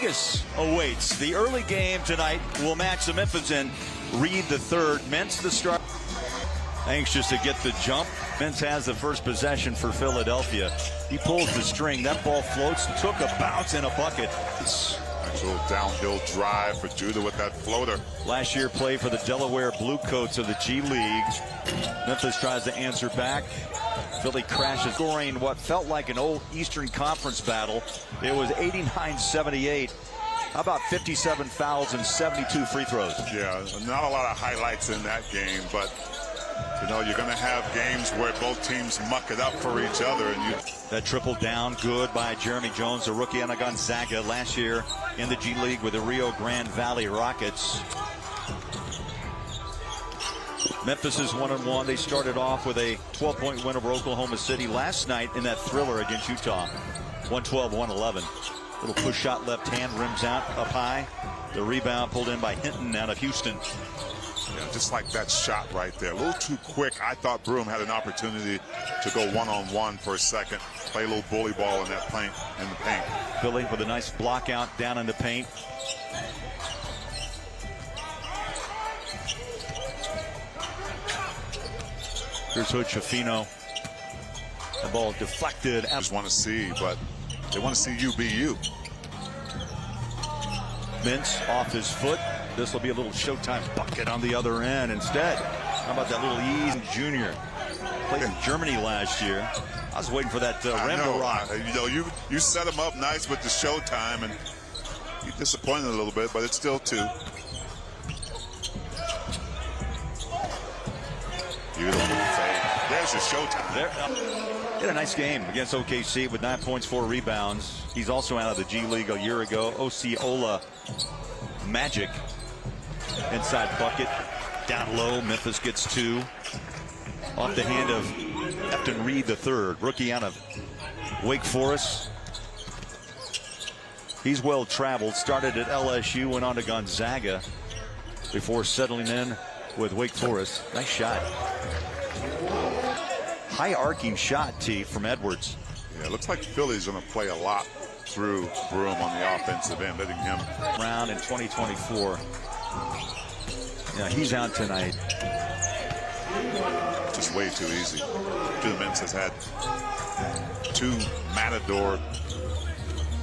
circus awaits. The early game tonight will match the Memphis and Reed the third. Mintz the start. Anxious to get the jump. Mintz has the first possession for Philadelphia. He pulls the string. That ball floats, took a bounce in a bucket. Nice little downhill drive for Judah with that floater. Last year played for the Delaware Bluecoats of the G League. Memphis tries to answer back. Philly crashes, scoring what felt like an old Eastern Conference battle. It was 89-78. How about 57 fouls and 72 free throws? Yeah, not a lot of highlights in that game, but you know, you're going to have games where both teams muck it up for each other. And that triple down, good by Jeremy Jones, a rookie out of Gonzaga last year in the G League with the Rio Grande Valley Rockets. Memphis is 1-1. They started off with a 12-point win over Oklahoma City last night in that thriller against Utah. 112-111. Little push shot left hand, rims out up high. The rebound pulled in by Hinton out of Houston. Yeah, just like that shot right there. A little too quick. I thought Broome had an opportunity to go one-on-one for a second. Play a little bully ball in that paint, in the paint. Philly with a nice block out down in the paint. Here's Hood Schifino. The ball deflected. Just want to see, but they want to see you be you. Mintz off his foot. This will be a little Showtime bucket on the other end instead. How about that little Ease Jr. Played in Germany last year. I was waiting for that rim to rock. You know, you set him up nice with the Showtime, and he disappointed a little bit, but it's still two. Beautiful fade. There's your Showtime. He had a nice game against OKC with 9 points, 4 rebounds. He's also out of the G League a year ago. Osceola Magic. Inside bucket. Down low. Memphis gets 2. Off the hand of Efton Reed the third. Rookie out of Wake Forest. He's well traveled. Started at LSU. Went on to Gonzaga before settling in with Wake Forest. Nice shot. High arcing shot, T, from Edwards. Yeah, it looks like Philly's going to play a lot through Broome on the offensive end, letting him round in 2024. Yeah, he's out tonight. Just way too easy. Judah Mintz has had 2 Matador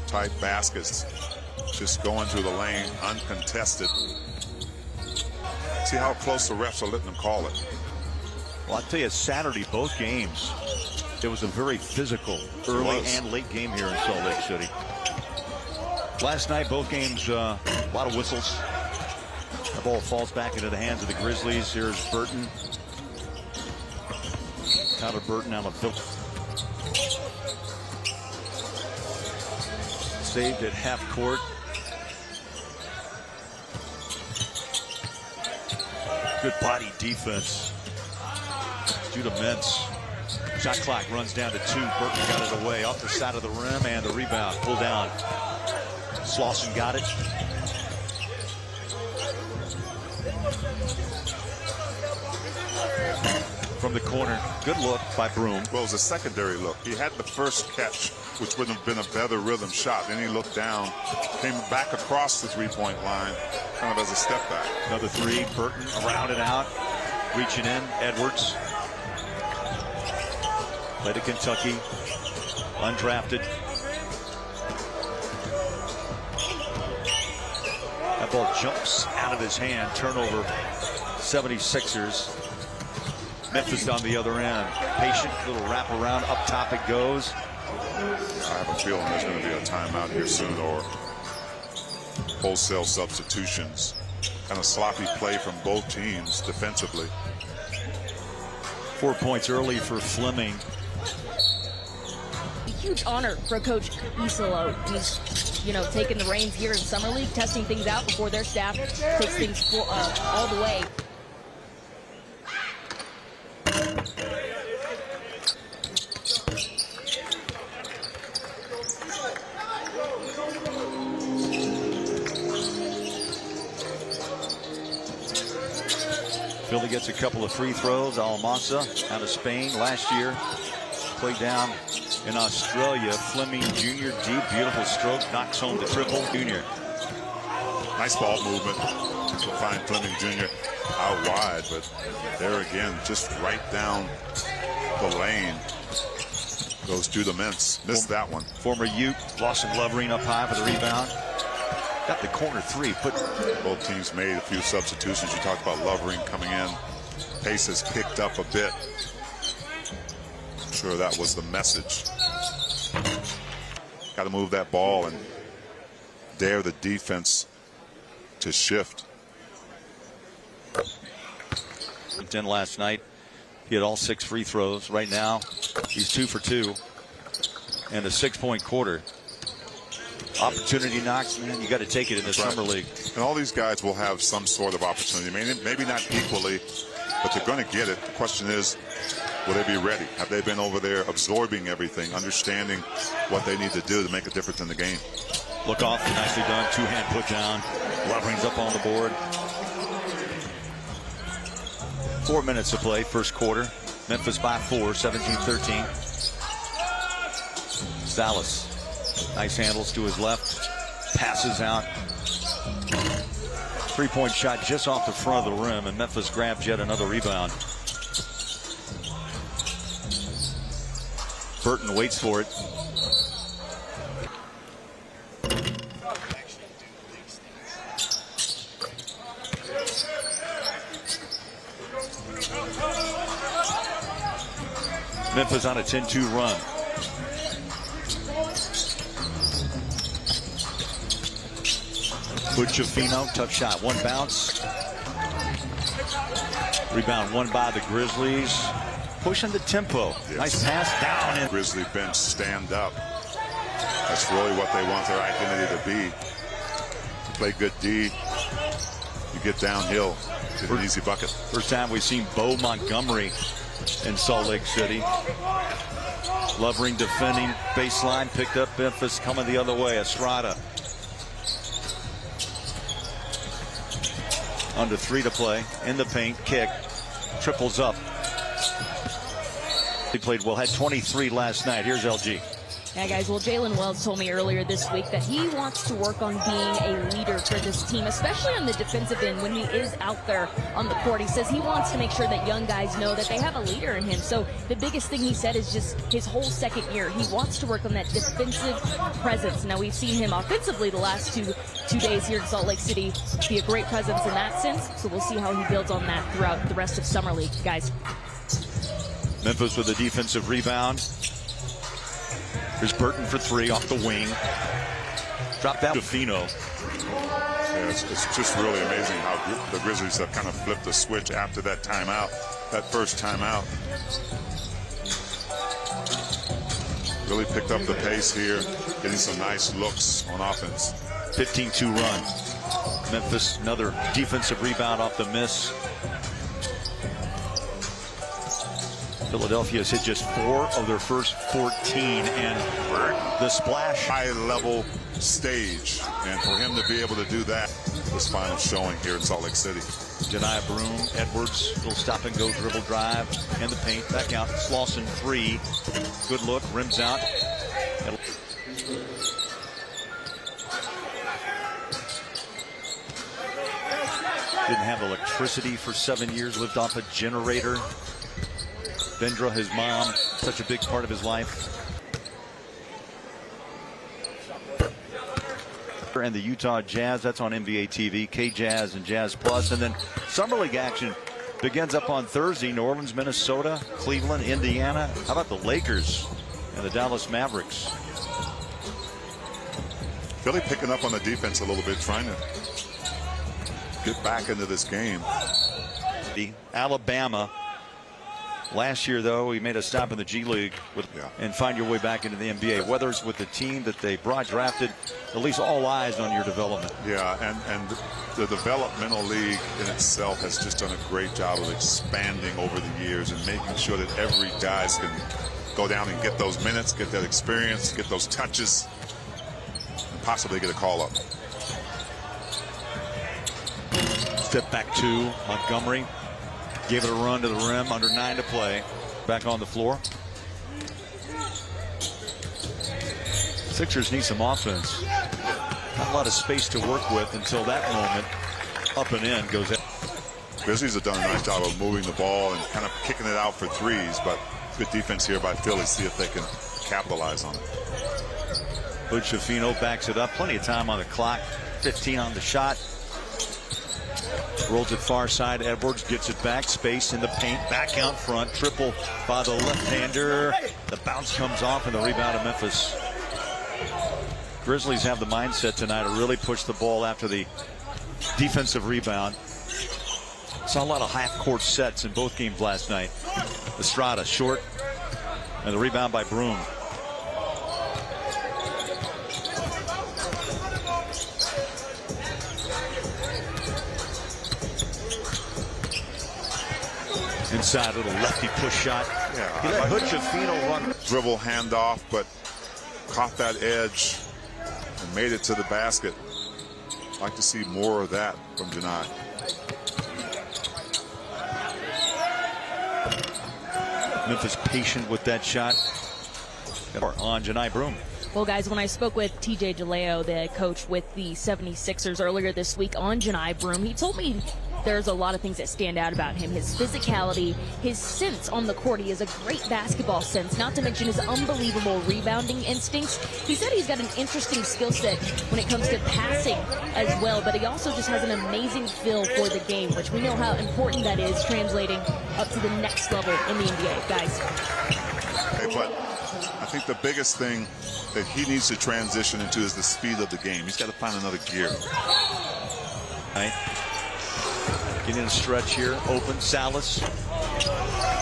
type baskets just going through the lane uncontested. See how close the refs are letting them call it. Well, I'll tell you, Saturday, both games, it was a very physical early and late game here in Salt Lake City. Last night, both games, a lot of whistles. The ball falls back into the hands of the Grizzlies. Here's Burton. Tyler Burton out of Philly. Saved at half court. Good body defense. Judah Mintz. Shot clock runs down to 2. Burton got it away off the side of the rim, and the rebound pulled down. Slauson got it. From the corner, good look by Broome. Well, it was a secondary look. He had the first catch, which would have been a better rhythm shot. Then he looked down, came back across the three-point line, kind of as a step back. Another 3, Burton around it out, reaching in, Edwards. Played at Kentucky, undrafted. That ball jumps out of his hand, turnover, 76ers. Memphis on the other end. Patient, little wraparound, up top it goes. I have a feeling there's going to be a timeout here soon, or wholesale substitutions. Kind of sloppy play from both teams defensively. 4 points early for Fleming. A huge honor for Coach Isolo. He's, taking the reins here in Summer League, testing things out before their staff takes things all the way. Philly gets a couple of free throws. Almasa out of Spain last year. Played down in Australia. Fleming Jr. deep, beautiful stroke, knocks home the triple. Jr. Nice ball movement to find Fleming Jr. out wide, but there again, just right down the lane. Goes to the Mintz. Missed that one. Former Ute, Lawson Lovering up high for the rebound. Got the corner three. Both teams made a few substitutions. You talked about Lovering coming in. Pace has picked up a bit. I'm sure that was the message. Got to move that ball and dare the defense to shift. 10 last night. He had all 6 free throws. Right now, he's 2 for 2 and a 6-point quarter. Opportunity knocks, man. You got to take it in the summer league. And all these guys will have some sort of opportunity. Maybe not equally, but they're going to get it. The question is, will they be ready? Have they been over there absorbing everything, understanding what they need to do to make a difference in the game? Look off, nicely done. 2-hand put down. Lovering's up on the board. 4 minutes to play, first quarter. Memphis by 4, 17-13. Salas, nice handles to his left. Passes out. 3-point shot just off the front of the rim, and Memphis grabs yet another rebound. Burton waits for it. Memphis on a 10-2 run. Bucciafino, tough shot. One bounce. Rebound won by the Grizzlies. Pushing the tempo. Yes. Nice pass down. And Grizzly bench stand up. That's really what they want their identity to be. You play good D. You get downhill. Get an easy bucket. First time we've seen Bo Montgomery in Salt Lake City. Lovering defending baseline, picked up. Memphis coming the other way. Estrada under 3 to play in the paint. Kick, triples up. He played well, had 23 last night. Here's LG. Yeah, guys, well, Jalen Wells told me earlier this week that he wants to work on being a leader for this team, especially on the defensive end when he is out there on the court. He says he wants to make sure that young guys know that they have a leader in him. So the biggest thing he said is just his whole second year. He wants to work on that defensive presence. Now, we've seen him offensively the last two days here in Salt Lake City be a great presence in that sense. So we'll see how he builds on that throughout the rest of Summer League, guys. Memphis with a defensive rebound. Here's Burton for 3 off the wing. Drop that to Fino. Yeah, it's just really amazing how the Grizzlies have kind of flipped the switch after that timeout, that first timeout. Really picked up the pace here, getting some nice looks on offense. 15-2 run. Memphis, another defensive rebound off the miss. Philadelphia has hit just 4 of their first 14, and the splash. High-level stage, and for him to be able to do that, this final showing here in Salt Lake City. Janiyah Broome, Edwards, little stop-and-go dribble drive, and the paint, back out. Slauson 3, good look, rims out. Didn't have electricity for 7 years, lived off a generator. Vendra, his mom, such a big part of his life. And the Utah Jazz, that's on NBA TV, K-Jazz and Jazz Plus. And then Summer League action begins up on Thursday. New Orleans, Minnesota, Cleveland, Indiana. How about the Lakers and the Dallas Mavericks? Philly picking up on the defense a little bit, trying to get back into this game. Alabama. Last year, though, he made a stop in the G League and find your way back into the NBA. Whether it's with the team that they drafted, at least all eyes on your development. Yeah, and the developmental league in itself has just done a great job of expanding over the years and making sure that every guy can go down and get those minutes, get that experience, get those touches, and possibly get a call-up. Step back 2, Montgomery. Gave it a run to the rim, under 9 to play. Back on the floor. Sixers need some offense. Not a lot of space to work with until that moment. Up and in goes in. Grizzlies have done a nice job of moving the ball and kind of kicking it out for threes, but good defense here by Philly. See if they can capitalize on it. Buchafino backs it up. Plenty of time on the clock. 15 on the shot. Rolls it far side. Edwards gets it back. Space in the paint. Back out front. Triple by the left-hander. The bounce comes off and the rebound of Memphis. Grizzlies have the mindset tonight to really push the ball after the defensive rebound. Saw a lot of half-court sets in both games last night. Estrada short. And the rebound by Broom. Inside, little lefty push shot. Yeah, He let Buchafino run. Dribble handoff, but caught that edge and made it to the basket. I'd like to see more of that from Janai. Memphis patient with that shot. On Janai Broom. Well, guys, when I spoke with TJ DeLeo, the coach with the 76ers earlier this week on Janai Broom, he told me there's a lot of things that stand out about him. His physicality, his sense on the court. He has a great basketball sense, not to mention his unbelievable rebounding instincts. He said he's got an interesting skill set when it comes to passing as well, but he also just has an amazing feel for the game, which we know how important that is, translating up to the next level in the NBA, guys. But I think the biggest thing that he needs to transition into is the speed of the game. He's got to find another gear. Right. Getting in a stretch here. Open. Salas.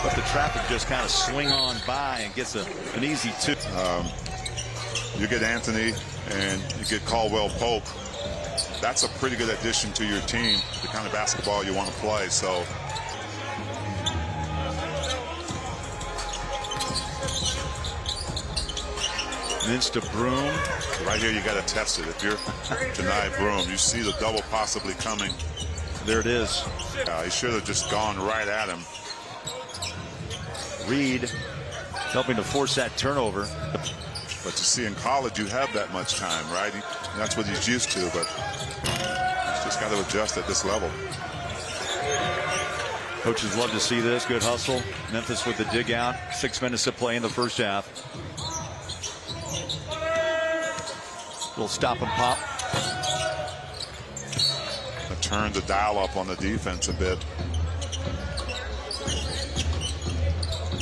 But the traffic just kind of swing on by and gets an easy two. You get Anthony and you get Caldwell Pope. That's a pretty good addition to your team, the kind of basketball you want to play. So Mints to Broom. right here, you got to test it. If you're Janai Broom, you see the double possibly coming. There it is. He should have just gone right at him. Reed helping to force that turnover. But you see, in college, you have that much time, right? That's what he's used to, but he's just got to adjust at this level. Coaches love to see this. Good hustle. Memphis with the dig out. 6 minutes to play in the first half. Little stop and pop. Turn the dial up on the defense a bit.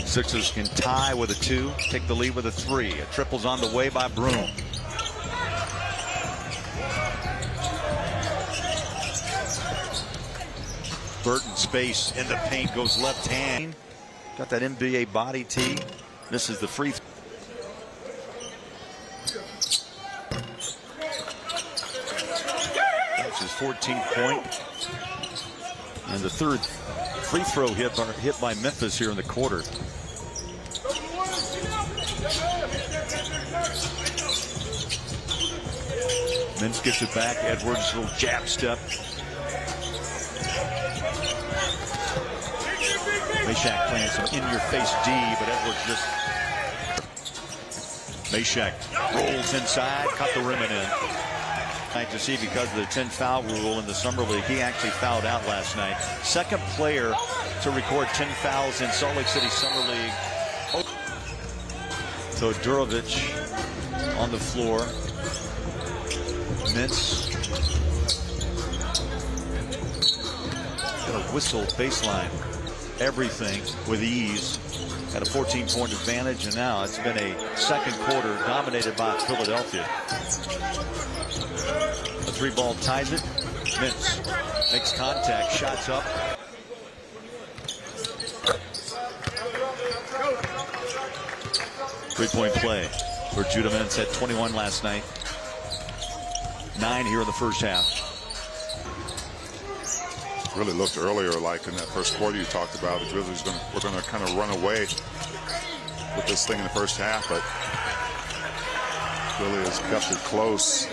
Sixers can tie with a 2, take the lead with a 3. A triple's on the way by Broom. Burton space in the paint, goes left hand. Got that NBA body tee. This is the free throw. That's his 14th point. And the third free throw hit by Memphis here in the quarter. Mintz gets it back. Edwards, little jab step. Meshack playing some in-your-face D, but Edwards just... Meshack rolls inside, cut the rim and in. Nice to see, because of the 10 foul rule in the Summer League, he actually fouled out last night. Second player to record 10 fouls in Salt Lake City Summer League. So Durovic on the floor. Mintz. Got a whistle baseline. Everything with ease. Had a 14-point advantage, and now it's been a second quarter dominated by Philadelphia. A 3-ball ties it. Mintz makes contact, shots up. Three-point play for Judah Mintz. Had 21 last night. 9 here in the first half. Really looked earlier like in that first quarter you talked about. The Grizzlies were going to kind of run away with this thing in the first half, but Philly has kept it close.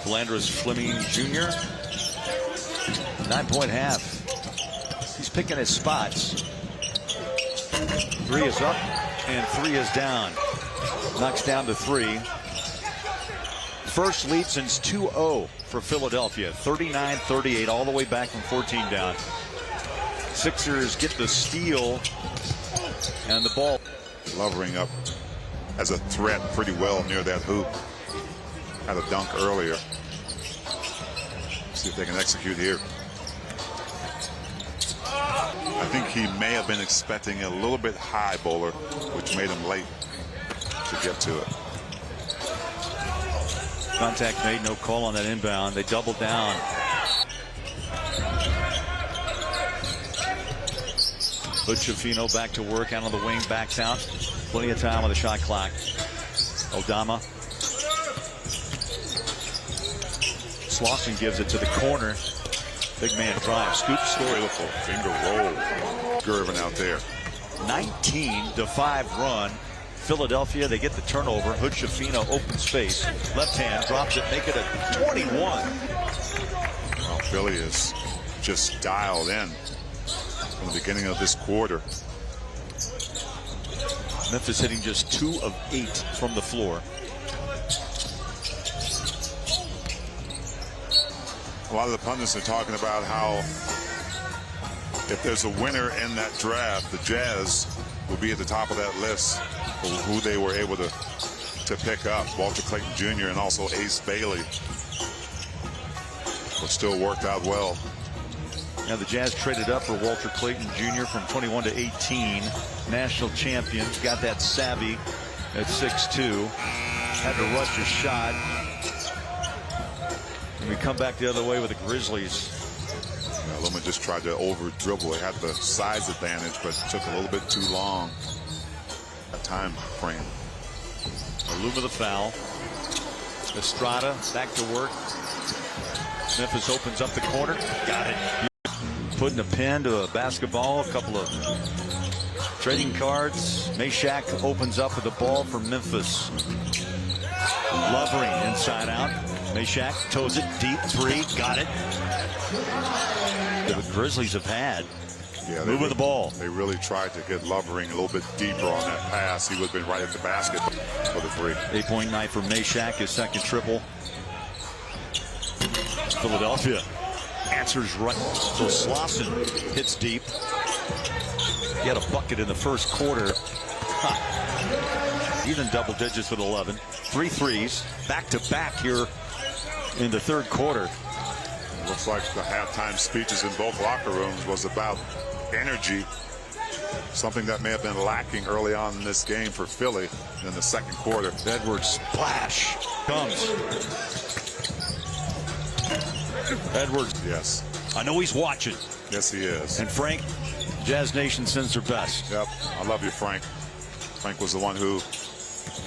Philandros Fleming Jr. 9-point half. He's picking his spots. 3 is up and 3 is down. Knocks down to 3. First lead since 2-0 for Philadelphia. 39-38 all the way back from 14 down. Sixers get the steal and the ball. Lovering up as a threat pretty well near that hoop. Had a dunk earlier. See if they can execute here. I think he may have been expecting a little bit high, Bowler, which made him late to get to it. Contact made, no call on that inbound. They doubled down. Hood-Schifino back to work, out on the wing, backs out. Plenty of time on the shot clock. Odama. Slauson gives it to the corner. Big man drive, scoop, score. Beautiful finger roll. Gervin out there. 19-5 run. Philadelphia, they get the turnover. Hood-Schifino, open space. Left hand, drops it, make it a 21. Well, Philly is just dialed in from the beginning of this quarter. Memphis hitting just 2 of 8 from the floor. A lot of the pundits are talking about how if there's a winner in that draft, the Jazz will be at the top of that list for who they were able to pick up. Walter Clayton Jr. and also Ace Bailey, which still worked out well. Now the Jazz traded up for Walter Clayton Jr. from 21 to 18. National champions, got that savvy at 6'2". Had to rush his shot. And we come back the other way with the Grizzlies. Luma just tried to over dribble. He had the size advantage, but took a little bit too long. A time frame. Luma the foul. Estrada back to work. Memphis opens up the corner. Got it. Putting a pin to a basketball. A couple of trading cards. Meshack opens up with the ball for Memphis. Lovering inside out. Meshack toes it deep. 3. Got it. The Grizzlies have had. Yeah, moving the ball. They really tried to get Lovering a little bit deeper on that pass. He would have been right at the basket for the 3. 8-point night for Meshack, his second triple. Philadelphia answers right. So Slauson hits deep. He had a bucket in the first quarter. Even double digits with 11. 3 threes. Back to back here in the third quarter. Looks like the halftime speeches in both locker rooms was about energy, something that may have been lacking early on in this game for Philly in the second quarter. Edwards splash comes. Edwards. Yes. I know he's watching. Yes, he is. And Frank, Jazz Nation sends their best. Yep. I love you, Frank. Frank was the one who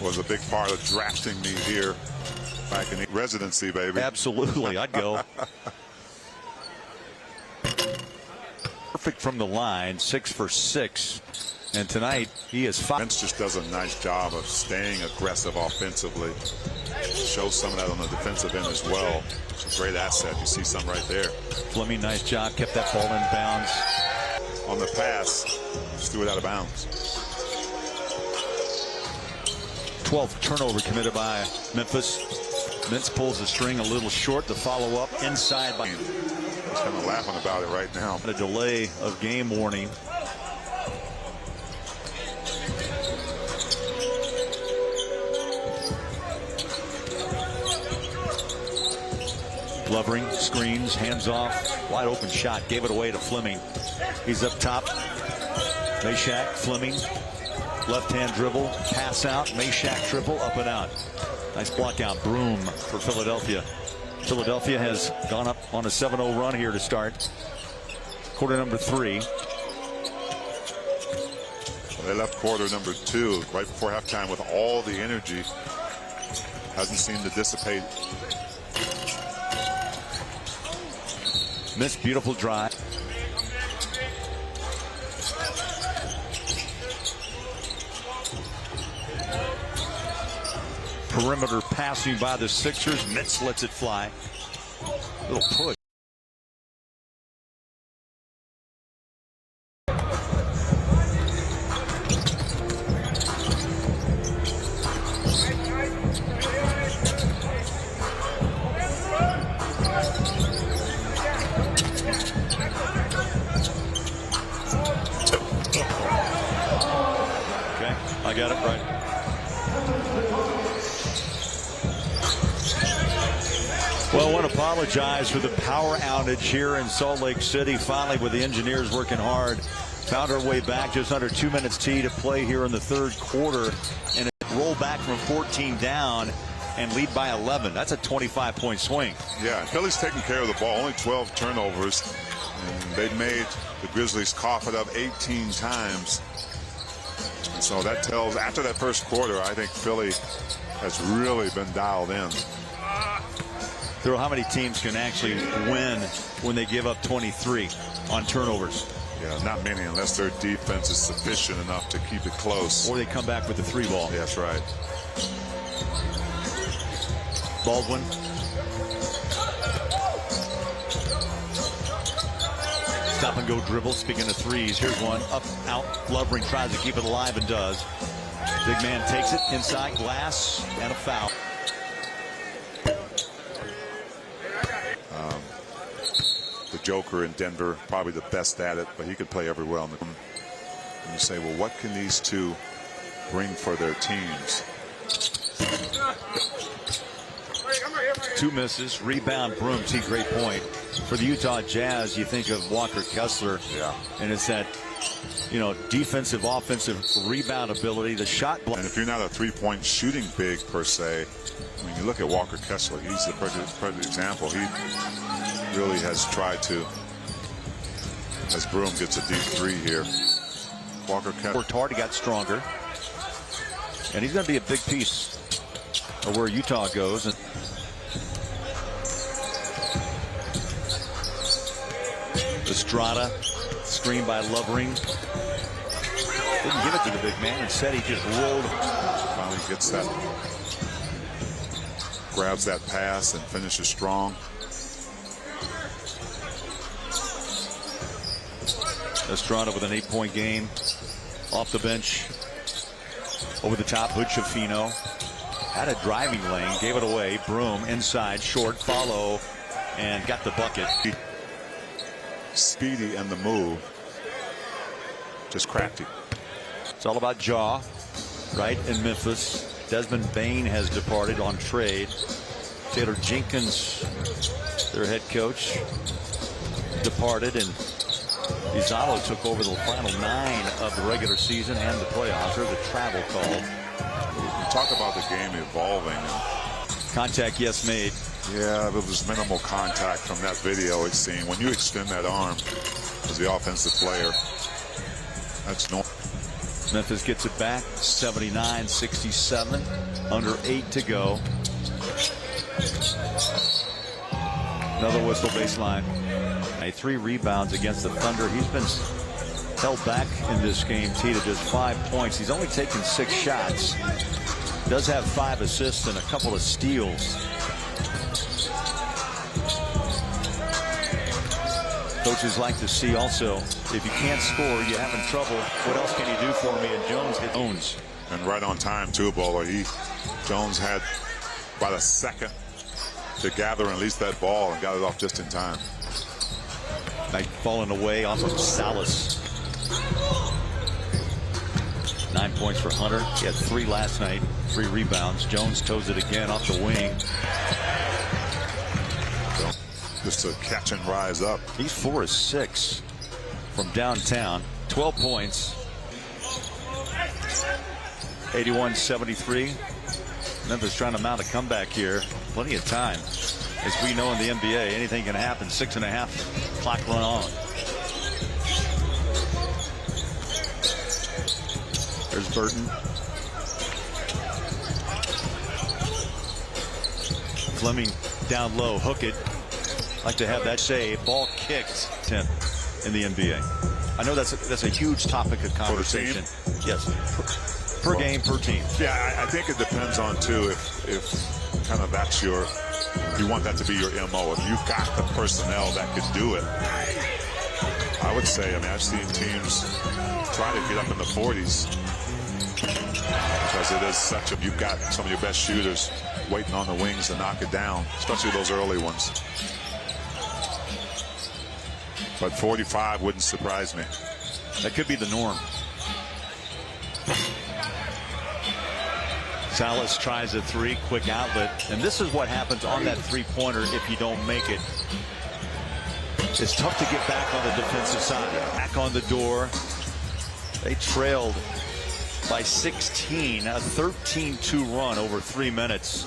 was a big part of drafting me here back in the residency, baby. Absolutely. I'd go. Perfect from the line, 6 for 6. And tonight he is 5. Vince just does a nice job of staying aggressive offensively. Shows some of that on the defensive end as well. It's a great asset. You see some right there. Fleming, nice job. Kept that ball in bounds. On the pass, just threw it out of bounds. 12th turnover committed by Memphis. Mintz pulls the string a little short. The follow-up inside by. He's kind of laughing about it right now. A delay of game warning. Lovering screens, hands off, wide open shot, gave it away to Fleming. He's up top. Meshack, Fleming, left hand dribble, pass out, Meshack triple, up and out. Nice block out, Broom for Philadelphia. Philadelphia has gone up on a 7-0 run here to start. Quarter number 3. Well, they left quarter number 2 right before halftime with all the energy. Hasn't seemed to dissipate. Missed, beautiful drive. Perimeter passing by the Sixers. Mintz lets it fly. Little push. Well, I want to apologize for the power outage here in Salt Lake City. Finally, with the engineers working hard, found our way back. Just under 2 minutes to play here in the third quarter, and it rolled back from 14 down and lead by 11. That's a 25-point swing. Yeah, Philly's taking care of the ball. Only 12 turnovers, and they made the Grizzlies cough it up 18 times. And so that tells, after that first quarter, I think Philly has really been dialed in. Through how many teams can actually win when they give up 23 on turnovers? Yeah, not many, unless their defense is sufficient enough to keep it close. Or they come back with the 3-ball. Yeah, that's right. Baldwin. Stop and go dribble. Speaking of threes, here's one. Up, out. Lovering tries to keep it alive and does. Big man takes it inside glass and a foul. The Joker in Denver, probably the best at it, but he could play everywhere on the team. And you say, well, what can these two bring for their teams? 2 misses, rebound, Broom. See, great point. For the Utah Jazz, you think of Walker Kessler. Yeah. And it's that, defensive, offensive rebound ability, the shot block. And if you're not a three-point shooting big per se, I mean, you look at Walker Kessler, he's the perfect example. He really has tried to, as Broom gets a deep three here. Walker Kessler worked hard, he got stronger. And he's going to be a big piece of where Utah goes. And Estrada, screen by Lovering. Didn't give it to the big man. Instead, he just rolled. Finally gets that, grabs that pass and finishes strong. Estrada with an 8-point game. Off the bench. Over the top, Hood-Schifino. Had a driving lane, gave it away. Broom inside, short, follow, and got the bucket. Speedy and the move. Just crafty. It's all about Jaw, right, in Memphis. Desmond Bain has departed on trade. Taylor Jenkins, their head coach, departed, and Izalo took over the final 9 of the regular season and the playoffs. There's a travel call. We talk about the game evolving. Contact, yes, made. Yeah, there was minimal contact from that video, it seemed. When you extend that arm as the offensive player, that's normal. Memphis gets it back, 79-67, under 8 to go. Another whistle baseline. 3 rebounds against the Thunder. He's been held back in this game, T, to just 5 points. He's only taken 6 shots. Does have 5 assists and a couple of steals. Coaches like to see also, if you can't score, you're having trouble, what else can you do for me? And Jones hit Jones. And right on time, too, Bowler. Jones had about a second to gather and release that ball and got it off just in time. Like falling away off of Salas. 9 points for Hunter. He had 3 last night, 3 rebounds. Jones toes it again off the wing. Just to catch and rise up. He's 4 of 6 from downtown. 12 points. 81-73. Memphis trying to mount a comeback here. Plenty of time. As we know in the NBA, anything can happen. 6.5 clock run on. There's Burton. Fleming down low, hook it. Like to have that save. Ball kicked 10th in the NBA. I know that's a huge topic of conversation. Yes, per game, per team. Yeah, I think it depends on too if kind of that's you want that to be your MO. If you've got the personnel that could do it, I would say. I mean, I've seen teams try to get up in the 40s because it is such a. You've got some of your best shooters waiting on the wings to knock it down, especially those early ones. But 45 wouldn't surprise me. That could be the norm. Salas tries a three, quick outlet, and this is what happens on that three-pointer if you don't make it. It's tough to get back on the defensive side. Back on the door. They trailed by 16, a 13-2 run over 3 minutes.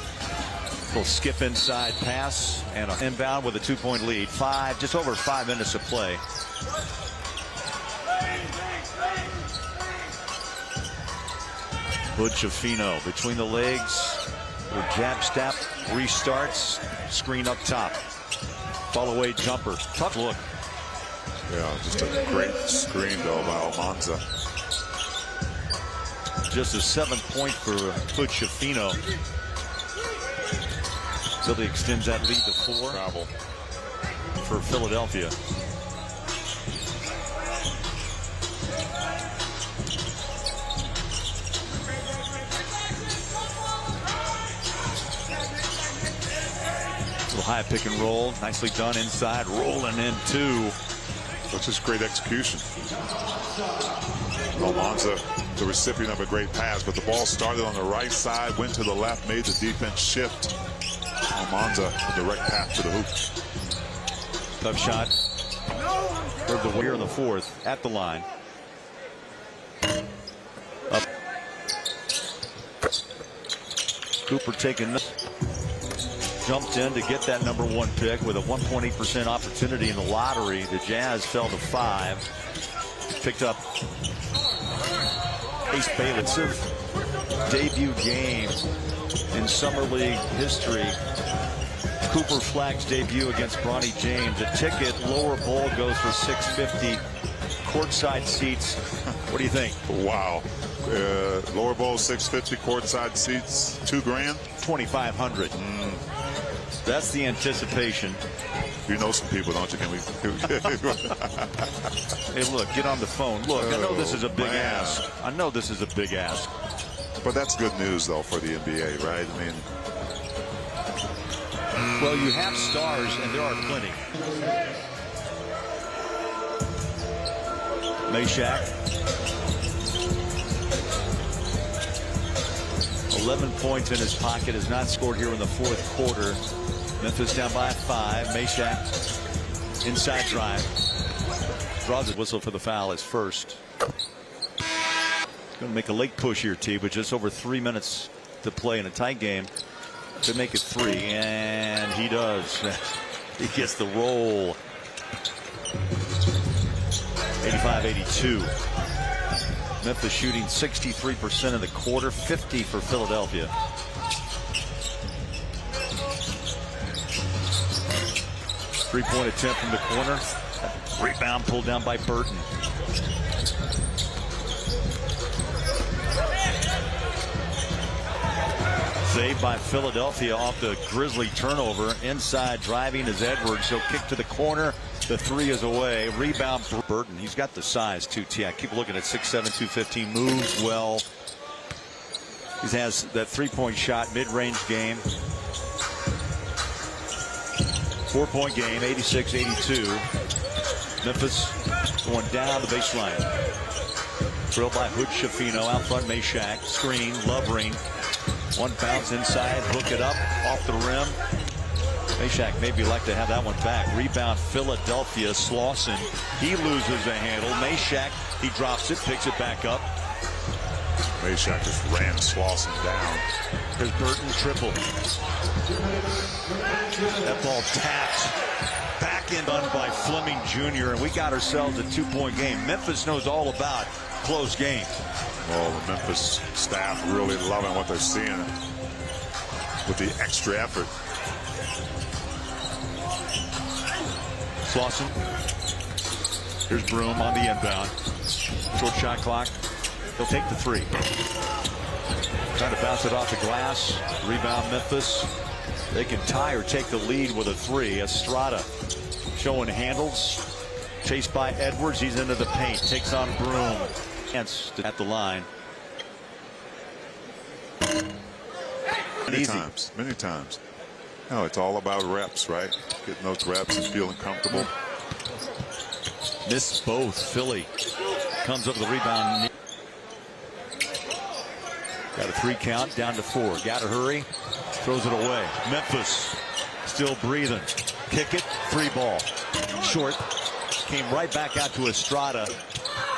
Little skip inside pass and an inbound with a 2-point lead. Just over 5 minutes of play. Buchafino between the legs. The jab step restarts. Screen up top. Fall away jumper. Tough look. Yeah, just a great screen though by Almanza. Just a 7th point for Buchafino. Philly extends that lead to 4. Travel for Philadelphia. Little high pick and roll, nicely done inside, rolling in 2. That's just great execution. Almanza, the recipient of a great pass, but the ball started on the right side, went to the left, made the defense shift. Almanza, a direct path to the hoop. Tough shot. Heard the weir in the 4th at the line. Up. Cooper taking. Jumped in to get that #1 pick with a 1.8% opportunity in the lottery. The Jazz fell to 5. Picked up Ace Bailiff's debut game in Summer League history. Cooper Flagg's debut against Bronny James. A ticket, lower bowl goes for $650. Courtside seats. What do you think? Wow. Lower bowl $650, courtside seats $2,000. $2,500. That's the anticipation. You know some people, don't you? Can we? Hey, look, get on the phone. Look, I know this is a big ask. I know this is a big ask. But that's good news, though, for the NBA, right? I mean, well, you have stars, and there are plenty. Meshack. 11 points in his pocket, has not scored here in the 4th quarter. Memphis down by 5. Meshack, inside drive. Draws a whistle for the foul as first. Going to make a late push here, T, but just over 3 minutes to play in a tight game. To make it 3, and he does. He gets the roll. 85-82. Memphis shooting 63% in the quarter, 50 for Philadelphia. Three-point attempt from the corner. Rebound pulled down by Burton. Saved by Philadelphia off the Grizzly turnover. Inside driving is Edwards. He'll kick to the corner. The 3 is away. Rebound for Burton. He's got the size too. I keep looking at 6'7", 215. Moves well. He has that 3-point shot, mid-range game. 4-point game, 86-82. Memphis going down the baseline. Drilled by Buchafino out front. Meshack screen. Lovering. One bounce inside, hook it up off the rim. Meshack maybe like to have that one back. Rebound Philadelphia. Slauson, he loses a handle. Meshack, he drops it, picks it back up. Meshack just ran Slauson down. There's Burton triple. That ball tapped. Back end done by Fleming Jr. and we got ourselves a 2-point game. Memphis knows all about close games. Well, the Memphis staff really loving what they're seeing with the extra effort. Slauson. Here's Broom on the inbound. Short shot clock. He'll take the 3. Trying to bounce it off the glass. Rebound Memphis. They can tie or take the lead with a 3. Estrada showing handles. Chased by Edwards. He's into the paint. Takes on Broom. At the line. Many times. No, it's all about reps, right? Getting those reps and feeling comfortable. Missed both. Philly comes up with the rebound. Got a 3 count, down to 4. Got to hurry. Throws it away. Memphis still breathing. Kick it. 3 ball. Short. Came right back out to Estrada.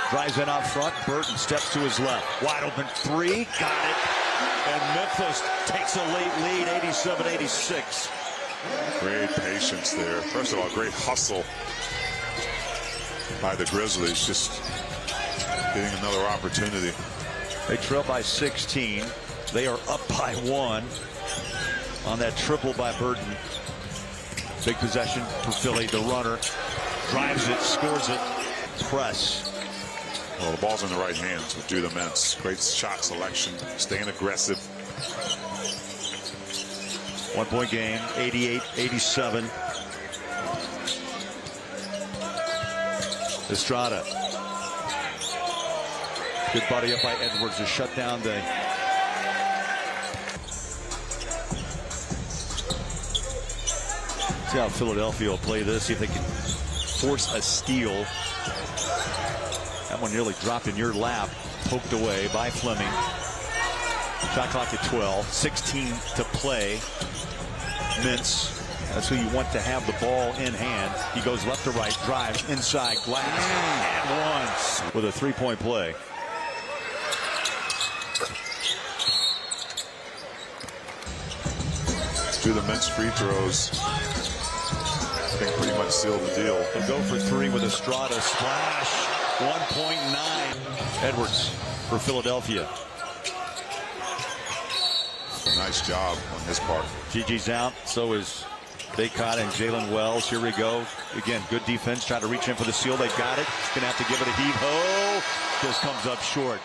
Drives in out front. Burton steps to his left. Wide open 3. Got it. And Memphis takes a late lead, 87-86. Great patience there. First of all, great hustle by the Grizzlies. Just getting another opportunity. They trail by 16. They are up by 1 on that triple by Burton. Big possession for Philly. The runner drives it, scores it. Press. Well, the ball's in the right hands with Judah Mintz. Great shot selection, staying aggressive. 1 point game, 88-87. Estrada. Good body up by Edwards to shut down the. See how Philadelphia will play this. See if they can force a steal. That one nearly dropped in your lap. Poked away by Fleming. Shot clock at 12. 16 to play. Mintz. That's who you want to have the ball in hand. He goes left to right. Drives inside glass. And 1 with a 3-point play. Judah Mintz free throws. I think pretty much sealed the deal. They'll go for 3 with Estrada. Splash. 1.9. Edwards for Philadelphia. Nice job on his part. GG's out. So is Baycott and Jalen Wells. Here we go. Again, good defense. Try to reach in for the steal. They got it. Gonna have to give it a heave-ho. Just comes up short.